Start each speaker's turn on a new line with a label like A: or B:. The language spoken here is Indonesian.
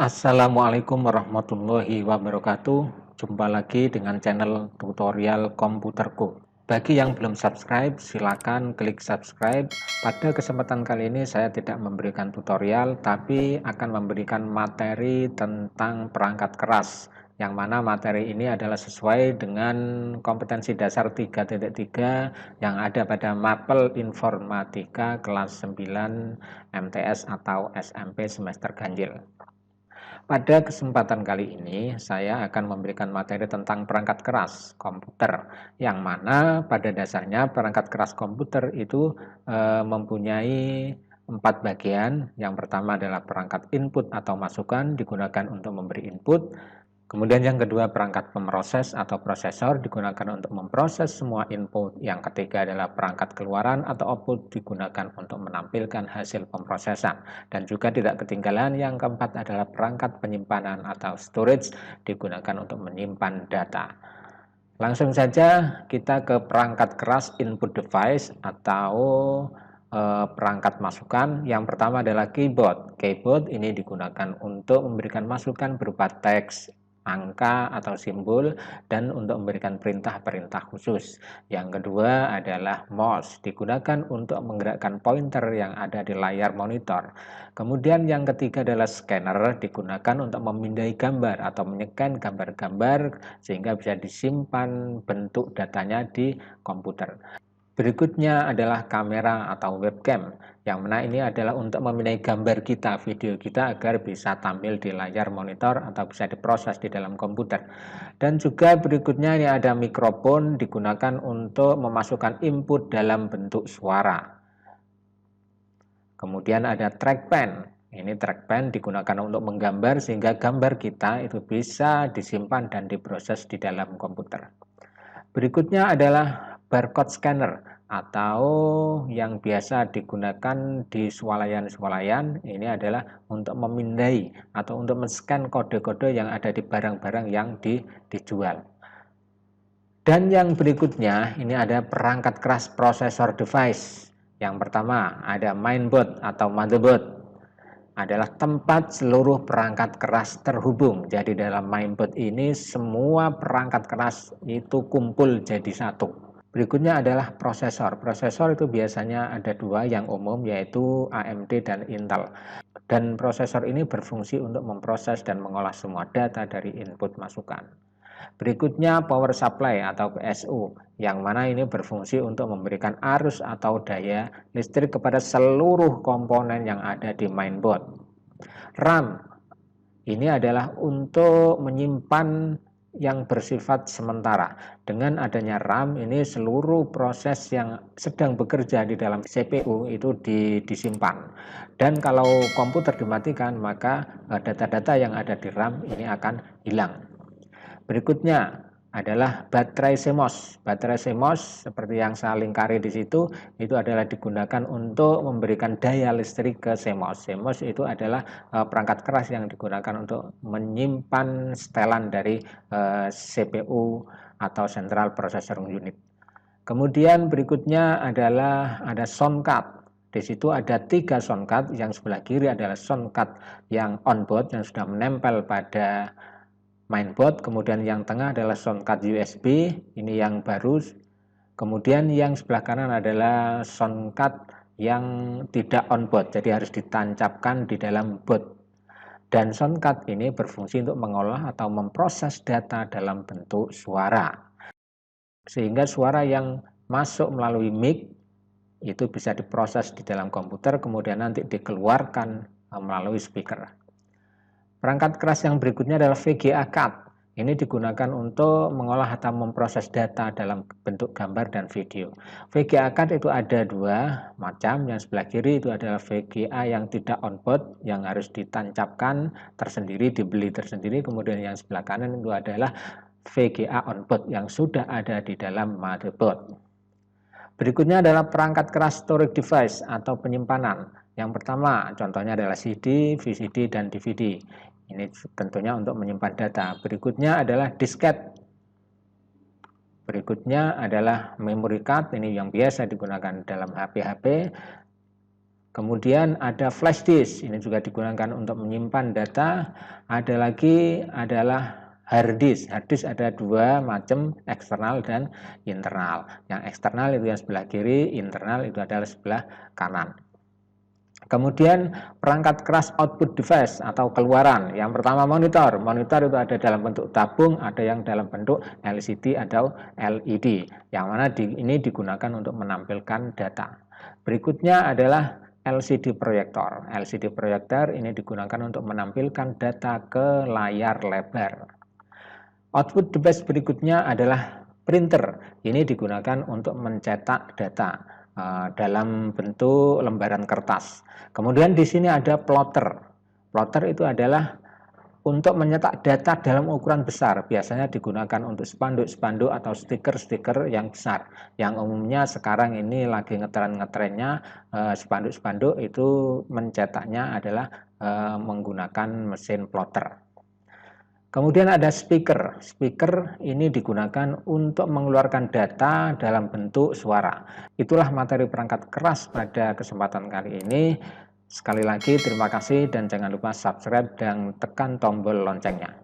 A: Assalamualaikum warahmatullahi wabarakatuh. Jumpa lagi dengan channel tutorial komputerku. Bagi yang belum subscribe, silakan klik subscribe. Pada kesempatan kali ini saya tidak memberikan tutorial, tapi akan memberikan materi tentang perangkat keras. Yang mana materi ini adalah sesuai dengan kompetensi dasar 3.3 yang ada pada mapel informatika kelas 9 MTS atau SMP semester ganjil. Pada kesempatan kali ini, saya akan memberikan materi tentang perangkat keras komputer, yang mana pada dasarnya perangkat keras komputer itu mempunyai 4 bagian. Yang pertama adalah perangkat input atau masukan, digunakan untuk memberi input. Kemudian yang kedua perangkat pemroses atau prosesor, digunakan untuk memproses semua input. Yang ketiga adalah perangkat keluaran atau output, digunakan untuk menampilkan hasil pemrosesan. Dan juga tidak ketinggalan yang keempat adalah perangkat penyimpanan atau storage, digunakan untuk menyimpan data. Langsung saja kita ke perangkat keras input device atau perangkat masukan. Yang pertama adalah keyboard. Keyboard ini digunakan untuk memberikan masukan berupa teks, angka atau simbol, dan untuk memberikan perintah-perintah khusus. Yang kedua adalah mouse, digunakan untuk menggerakkan pointer yang ada di layar monitor. Kemudian yang ketiga adalah scanner, digunakan untuk memindai gambar atau menyekan gambar-gambar sehingga bisa disimpan bentuk datanya di komputer. Berikutnya adalah kamera atau webcam, yang mana ini adalah untuk memindai gambar kita, video kita agar bisa tampil di layar monitor atau bisa diproses di dalam komputer. Dan juga berikutnya ini ada mikrofon, digunakan untuk memasukkan input dalam bentuk suara. Kemudian ada trackpad. Ini trackpad digunakan untuk menggambar sehingga gambar kita itu bisa disimpan dan diproses di dalam komputer. Berikutnya adalah barcode scanner atau yang biasa digunakan di swalayan-swalayan. Ini adalah untuk memindai atau untuk men-scan kode-kode yang ada di barang-barang yang dijual. Dan yang berikutnya ini ada perangkat keras prosesor device. Yang pertama ada mainboard atau motherboard, adalah tempat seluruh perangkat keras terhubung. Jadi dalam mainboard ini semua perangkat keras itu kumpul jadi satu. Berikutnya adalah prosesor. Prosesor itu biasanya ada dua yang umum, yaitu AMD dan Intel. Dan prosesor ini berfungsi untuk memproses dan mengolah semua data dari input masukan. Berikutnya power supply atau PSU, yang mana ini berfungsi untuk memberikan arus atau daya listrik kepada seluruh komponen yang ada di mainboard. RAM ini adalah untuk menyimpan yang bersifat sementara. Dengan adanya RAM ini seluruh proses yang sedang bekerja di dalam CPU itu disimpan. Dan kalau komputer dimatikan maka data-data yang ada di RAM ini akan hilang. Berikutnya adalah baterai CMOS. Baterai CMOS seperti yang saya lingkari di situ itu adalah digunakan untuk memberikan daya listrik ke CMOS. CMOS itu adalah perangkat keras yang digunakan untuk menyimpan setelan dari CPU atau Central Processing Unit. Kemudian berikutnya adalah ada sound card. Di situ ada 3 sound card, yang sebelah kiri adalah sound card yang onboard yang sudah menempel pada mainboard, kemudian yang tengah adalah sound card USB, ini yang baru. Kemudian yang sebelah kanan adalah sound card yang tidak onboard, jadi harus ditancapkan di dalam board. Dan sound card ini berfungsi untuk mengolah atau memproses data dalam bentuk suara. Sehingga suara yang masuk melalui mic itu bisa diproses di dalam komputer, kemudian nanti dikeluarkan melalui speaker. Perangkat keras yang berikutnya adalah VGA card. Ini digunakan untuk mengolah atau memproses data dalam bentuk gambar dan video. VGA card itu ada 2 macam. Yang sebelah kiri itu adalah VGA yang tidak onboard, yang harus ditancapkan tersendiri, dibeli tersendiri. Kemudian yang sebelah kanan itu adalah VGA onboard yang sudah ada di dalam motherboard. Berikutnya adalah perangkat keras storage device atau penyimpanan. Yang pertama contohnya adalah CD, VCD, dan DVD. Ini tentunya untuk menyimpan data. Berikutnya adalah disket. Berikutnya adalah memory card, ini yang biasa digunakan dalam HP-HP. Kemudian ada flash disk, ini juga digunakan untuk menyimpan data. Ada lagi adalah hard disk. Hard disk ada dua macam, eksternal dan internal. Yang eksternal itu yang sebelah kiri, internal itu adalah sebelah kanan. Kemudian perangkat keras output device atau keluaran. Yang pertama monitor. Monitor itu ada dalam bentuk tabung, ada yang dalam bentuk LCD atau LED. Yang mana ini digunakan untuk menampilkan data. Berikutnya adalah LCD proyektor. LCD proyektor ini digunakan untuk menampilkan data ke layar lebar. Output device berikutnya adalah printer. Ini digunakan untuk mencetak data dalam bentuk lembaran kertas. Kemudian di sini ada plotter. Plotter itu adalah untuk mencetak data dalam ukuran besar, biasanya digunakan untuk spanduk-spanduk atau stiker-stiker yang besar. Yang umumnya sekarang ini lagi ngetren-ngetrennya spanduk-spanduk itu mencetaknya adalah menggunakan mesin plotter. Kemudian ada speaker. Speaker ini digunakan untuk mengeluarkan data dalam bentuk suara. Itulah materi perangkat keras pada kesempatan kali ini. Sekali lagi terima kasih dan jangan lupa subscribe dan tekan tombol loncengnya.